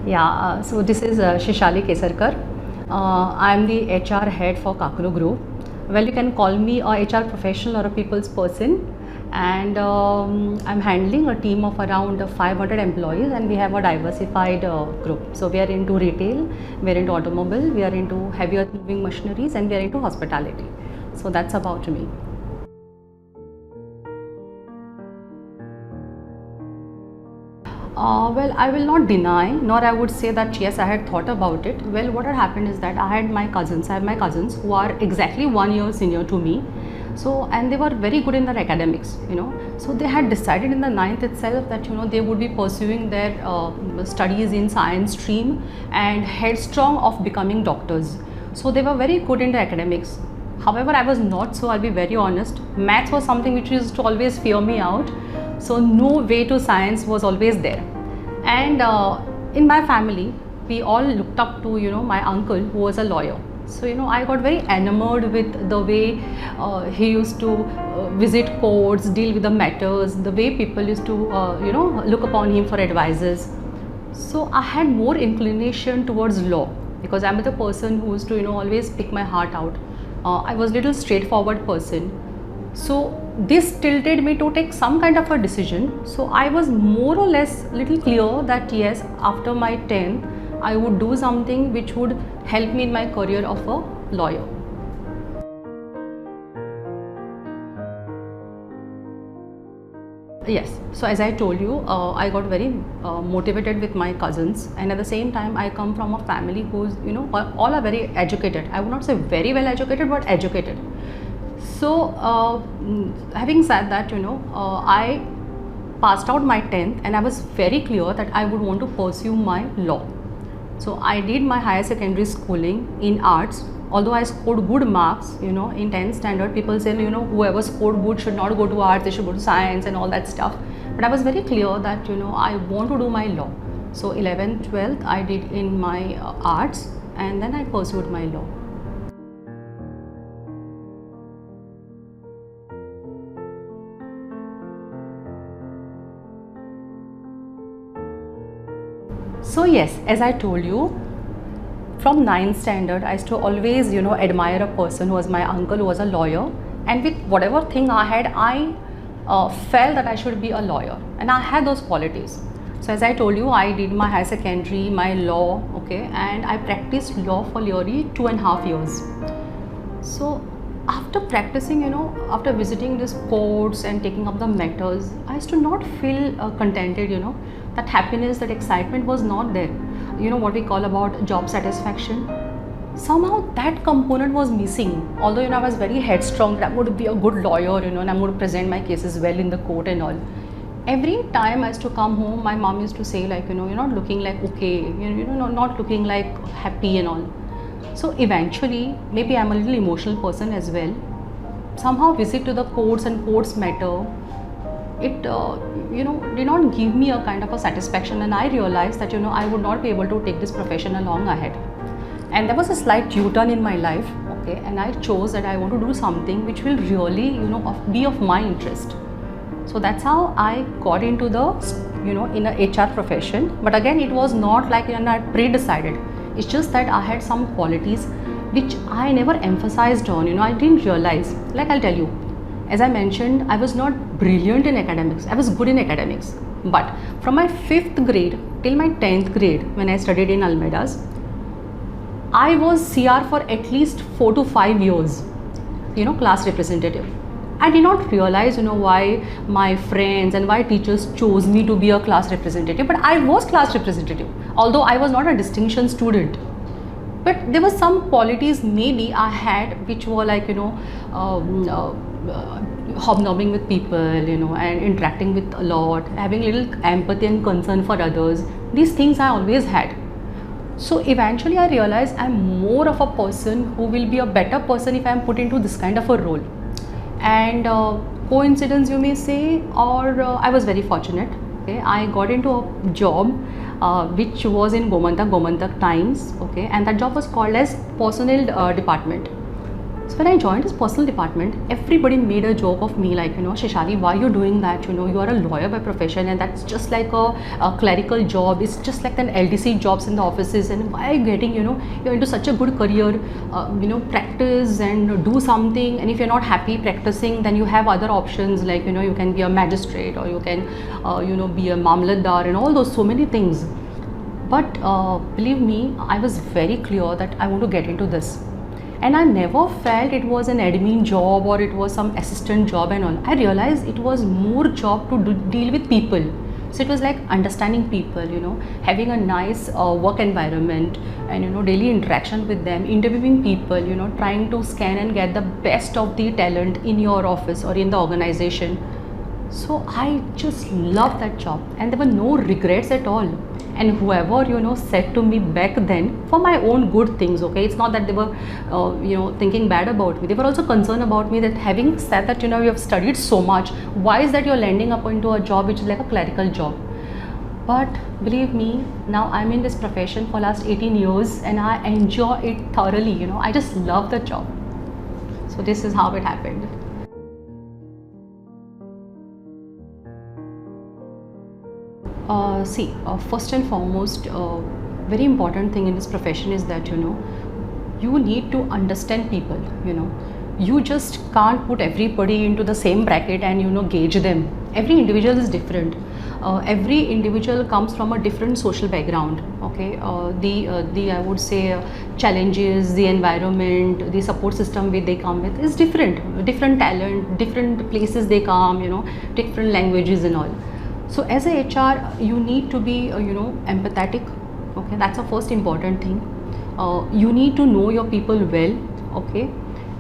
So this is Sheshali Kesarkar. I'm the HR head for Kakulu Group. Well, you can call me a HR professional or a people's person. And I'm handling a team of around 500 employees, and we have a diversified group. So we are into retail, we are into automobile, we are into heavy earth moving machineries, and we are into hospitality. So that's about me. Well, I will not deny, nor I would say that yes, I had thought about it. Well, what had happened is that I have my cousins who are exactly 1 year senior to me. So, and they were very good in their academics, So they had decided in the ninth itself that, they would be pursuing their studies in science stream and headstrong of becoming doctors. So they were very good in the academics. However, I was not, so I'll be very honest. Maths was something which used to always fear me out. So no way to science was always there. And in my family, we all looked up to, my uncle who was a lawyer. So, I got very enamored with the way he used to visit courts, deal with the matters, the way people used to, look upon him for advices. So I had more inclination towards law because I'm the person who used to, always pick my heart out. I was a little straightforward person. So this tilted me to take some kind of a decision. So I was more or less little clear that yes, after my 10th, I would do something which would help me in my career of a lawyer. Yes, so as I told you, I got very motivated with my cousins, and at the same time I come from a family who's, all are very educated. I would not say very well educated, but educated. So having said that, I passed out my 10th and I was very clear that I would want to pursue my law. So I did my higher secondary schooling in arts. Although I scored good marks, in 10th standard, people say, whoever scored good should not go to arts, they should go to science and all that stuff. But I was very clear that, I want to do my law. So 11th, 12th, I did in my arts, and then I pursued my law. So yes, as I told you, from 9th standard, I used to always, admire a person who was my uncle, who was a lawyer. And with whatever thing I had, I felt that I should be a lawyer. And I had those qualities. So as I told you, I did my higher secondary, my law, okay, and I practiced law for nearly 2.5 years. So after practicing, after visiting these courts and taking up the matters, I used to not feel contented, that happiness, that excitement was not there. What we call about job satisfaction. Somehow that component was missing. Although, I was very headstrong that I would be a good lawyer, and I'm going to present my cases well in the court and all. Every time I used to come home, my mom used to say like, you're not looking like okay, not looking like happy and all. So eventually, maybe I'm a little emotional person as well. Somehow visit to the courts and courts matter. It did not give me a kind of a satisfaction, and I realized that I would not be able to take this profession along ahead. And there was a slight U-turn in my life, okay, and I chose that I want to do something which will really be of my interest. So that's how I got into the in a HR profession. But again, it was not like I pre-decided. It's just that I had some qualities which I never emphasized on. I didn't realize. Like I'll tell you, as I mentioned, I was not brilliant in academics. I was good in academics. But from my 5th grade till my 10th grade, when I studied in Almeida's, I was CR for at least 4 to 5 years, class representative. I did not realize, why my friends and why teachers chose me to be a class representative. But I was class representative, although I was not a distinction student. But there were some qualities maybe I had which were like, hobnobbing with people, and interacting with a lot, having little empathy and concern for others. These things I always had. So eventually I realized I'm more of a person who will be a better person if I'm put into this kind of a role. And coincidence you may say, or I was very fortunate. Okay, I got into a job which was in Gomantak Times. Okay, and that job was called as personnel department. So when I joined this personal department, everybody made a joke of me, like, Sheshali, why you doing that? You are a lawyer by profession, and that's just like a clerical job. It's just like an LDC jobs in the offices. And why are you getting, you're into such a good career, practice and do something. And if you're not happy practicing, then you have other options, like, you can be a magistrate, or you can, be a mamlatdar, and all those so many things. But believe me, I was very clear that I want to get into this. And I never felt it was an admin job or it was some assistant job and all. I realized it was more job to deal with people. So it was like understanding people, having a nice work environment, and daily interaction with them, interviewing people, trying to scan and get the best of the talent in your office or in the organization. So I just loved that job, and there were no regrets at all. And whoever said to me back then, for my own good things, okay, it's not that they were thinking bad about me. They were also concerned about me, that having said that you have studied so much, why is that you're landing up into a job which is like a clerical job? But believe me, now I'm in this profession for last 18 years and I enjoy it thoroughly. I just love the job. So this is how it happened. First and foremost, very important thing in this profession is that you need to understand people. You just can't put everybody into the same bracket and gauge them. Every individual is different. Every individual comes from a different social background. Okay, the I would say challenges, the environment, the support system which they come with is different. Different talent, different places they come. Different languages and all. So as a HR, you need to be empathetic. Okay, that's the first important thing. You need to know your people well. Okay,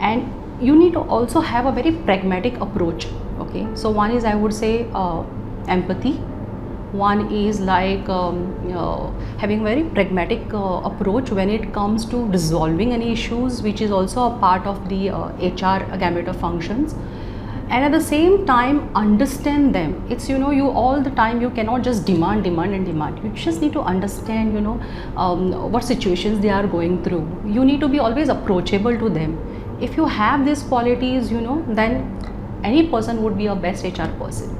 and you need to also have a very pragmatic approach. Okay, so one is, I would say, empathy. One is like having very pragmatic approach when it comes to resolving any issues, which is also a part of the HR gamut of functions. And at the same time understand them. It's you all the time, you cannot just demand. You just need to understand what situations they are going through. You need to be always approachable to them. If you have these qualities, then any person would be a best HR person.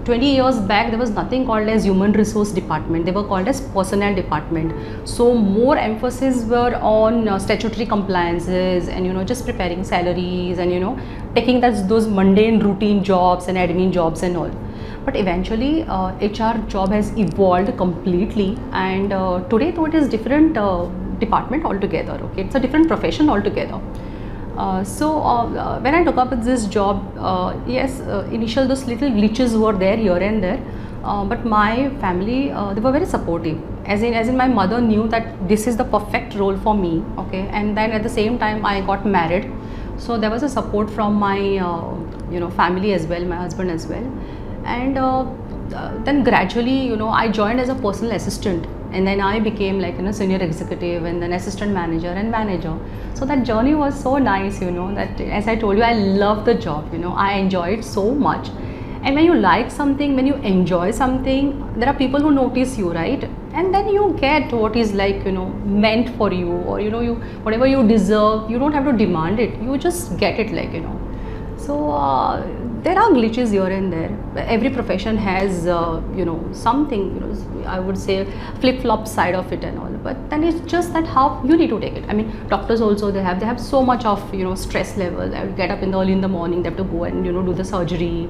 Twenty years back, there was nothing called as human resource department. They were called as personnel department. So more emphasis were on statutory compliances and just preparing salaries and taking those mundane routine jobs and admin jobs and all. But eventually HR job has evolved completely, and today though it is different department altogether. Okay, it's a different profession altogether. When I took up with this job, yes, initial those little glitches were there here and there, but my family, they were very supportive. As in my mother knew that this is the perfect role for me. Okay, and then at the same time I got married, so there was a support from my family as well, my husband as well, and then gradually I joined as a personal assistant. And then I became like senior executive, and then assistant manager and manager. So that journey was so nice, that as I told you, I love the job. I enjoy it so much. And when you like something, when you enjoy something, there are people who notice you, right? And then you get what is like meant for you, or you whatever you deserve. You don't have to demand it. You just get it, like So there are glitches here and there. Every profession has something, I would say, flip-flop side of it and all. But then it's just that how you need to take it. I mean, doctors also, they have so much of stress level. They get up early in the morning. They have to go and do the surgery.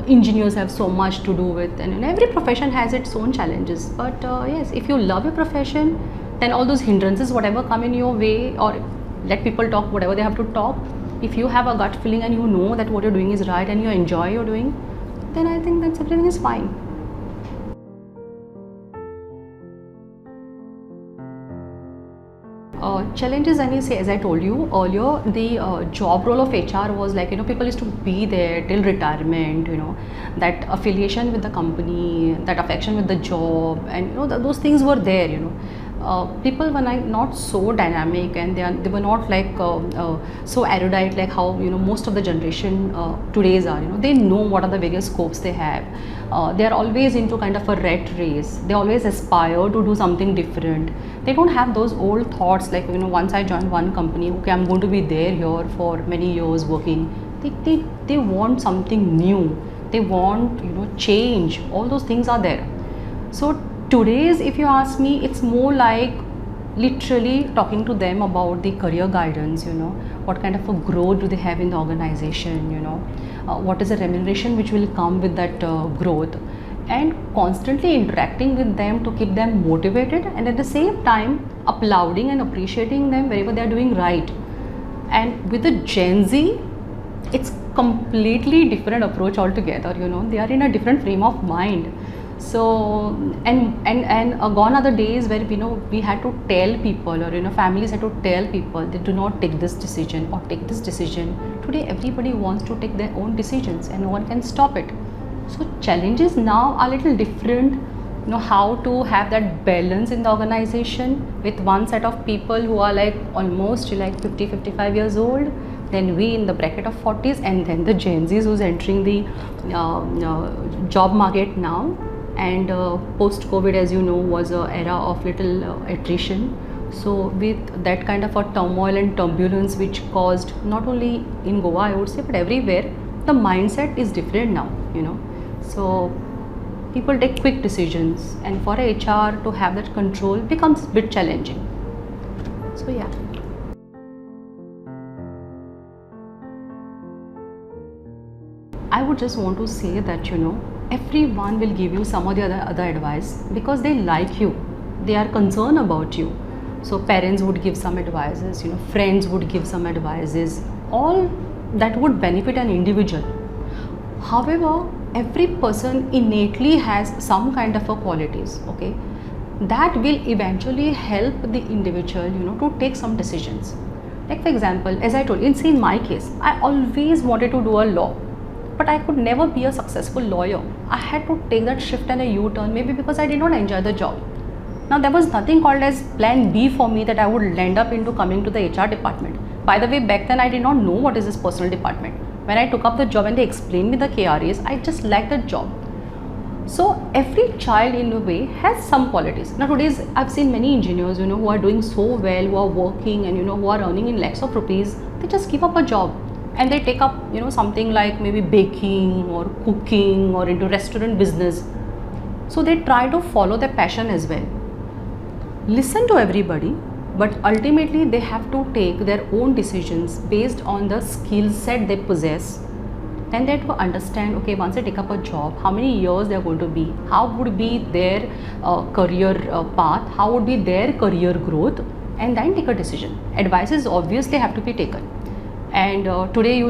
Engineers have so much to do with, and every profession has its own challenges. But yes, if you love your profession, then all those hindrances, whatever come in your way, or let people talk whatever they have to talk. If you have a gut feeling and you know that what you're doing is right and you enjoy you're doing, then I think that everything is fine. Challenges, I say, as I told you earlier, the job role of HR was like people used to be there till retirement. That affiliation with the company, that affection with the job, and those things were there. people were like not so dynamic, and they were not like so erudite like how most of the generation today's are. They know what are the various scopes they have. They are always into kind of a rat race. They always aspire to do something different. They don't have those old thoughts like once I joined one company, okay, I'm going to be there here for many years working. They want something new. They want change. All those things are there. So today's, if you ask me, it's more like literally talking to them about the career guidance, what kind of a growth do they have in the organization, what is the remuneration which will come with that growth, and constantly interacting with them to keep them motivated, and at the same time applauding and appreciating them wherever they are doing right. And with the Gen Z, it's completely different approach altogether. They are in a different frame of mind. So and gone are the days where we had to tell people, or families had to tell people they do not take this decision or take this decision. Today everybody wants to take their own decisions and no one can stop it. So challenges now are a little different, how to have that balance in the organization with one set of people who are like almost like 50-55 years old, then we in the bracket of 40s, and then the Gen Zs who's entering the job market now. And post COVID, as you know, was an era of little attrition. So with that kind of a turmoil and turbulence which caused not only in Goa, I would say, but everywhere, the mindset is different now. So people take quick decisions, and for HR to have that control becomes a bit challenging. So yeah. I would just want to say that everyone will give you some of the other advice because they like you, they are concerned about you. So parents would give some advices, friends would give some advices, all that would benefit an individual. However, every person innately has some kind of a qualities, okay, that will eventually help the individual to take some decisions. Like for example, as I told you, in my case, I always wanted to do a law, but I could never be a successful lawyer. I had to take that shift and a U-turn, maybe because I did not enjoy the job. Now there was nothing called as plan B for me that I would land up into coming to the HR department. By the way, back then I did not know what is this personal department. When I took up the job and they explained me the KRAs, I just liked the job. So every child in a way has some qualities. Now today's, I've seen many engineers, who are doing so well, who are working and who are earning in lakhs of rupees. They just give up a job and they take up something like maybe baking or cooking or into restaurant business. So they try to follow their passion as well. Listen to everybody, but ultimately they have to take their own decisions based on the skill set they possess. Then they have to understand, okay, once they take up a job, how many years they are going to be, how would be their career path, how would be their career growth, and then take a decision. Advices obviously have to be taken. And today,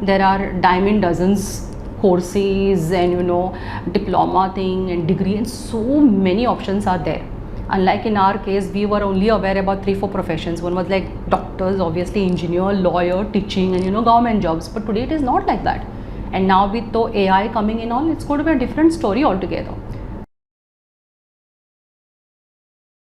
there are dime in dozens courses and diploma thing and degree, and so many options are there. Unlike in our case, we were only aware about 3-4 professions. One was like doctors, obviously engineer, lawyer, teaching, and government jobs. But today it is not like that. And now with the AI coming in on, it's going to be a different story altogether.